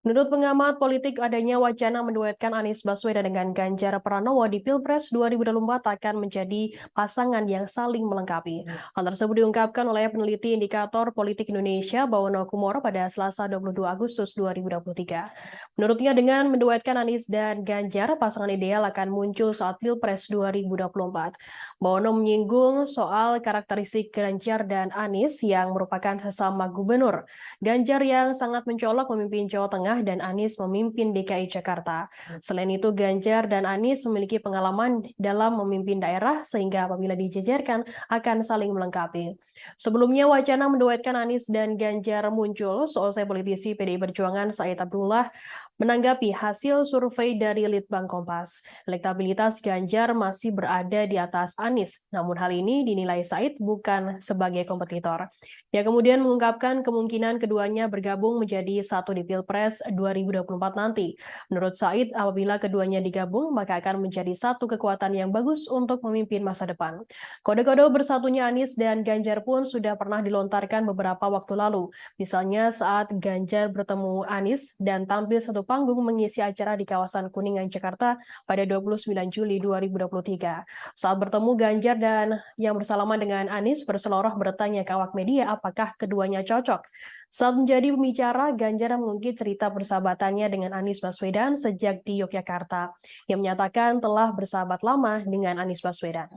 Menurut pengamat politik, adanya wacana menduetkan Anies Baswedan dengan Ganjar Pranowo di Pilpres 2024 akan menjadi pasangan yang saling melengkapi. Hal tersebut diungkapkan oleh peneliti Indikator Politik Indonesia Bawono Kumoro pada Selasa 22 Agustus 2023. Menurutnya dengan menduetkan Anies dan Ganjar, pasangan ideal akan muncul saat Pilpres 2024. Bawono menyinggung soal karakteristik Ganjar dan Anies yang merupakan sesama gubernur. Ganjar yang sangat mencolok memimpin Jawa Tengah dan Anies memimpin DKI Jakarta. Selain itu, Ganjar dan Anies memiliki pengalaman dalam memimpin daerah sehingga apabila dijejerkan akan saling melengkapi. Sebelumnya, wacana menduetkan Anies dan Ganjar muncul seusai politisi PDI Perjuangan Said Abdullah menanggapi hasil survei dari Litbang Kompas. Elektabilitas Ganjar masih berada di atas Anies, namun hal ini dinilai Said bukan sebagai kompetitor. Dia kemudian mengungkapkan kemungkinan keduanya bergabung menjadi satu di Pilpres 2024 nanti. Menurut Said, apabila keduanya digabung, maka akan menjadi satu kekuatan yang bagus untuk memimpin masa depan. Kode-kode bersatunya Anies dan Ganjar pun sudah pernah dilontarkan beberapa waktu lalu. Misalnya saat Ganjar bertemu Anies dan tampil satu panggung mengisi acara di kawasan Kuningan, Jakarta pada 29 Juli 2023. Saat bertemu Ganjar dan yang bersalaman dengan Anies berseloroh bertanya ke awak media apakah keduanya cocok. Saat menjadi pembicara, Ganjar mengungkit cerita persahabatannya dengan Anies Baswedan sejak di Yogyakarta. Yang menyatakan telah bersahabat lama dengan Anies Baswedan.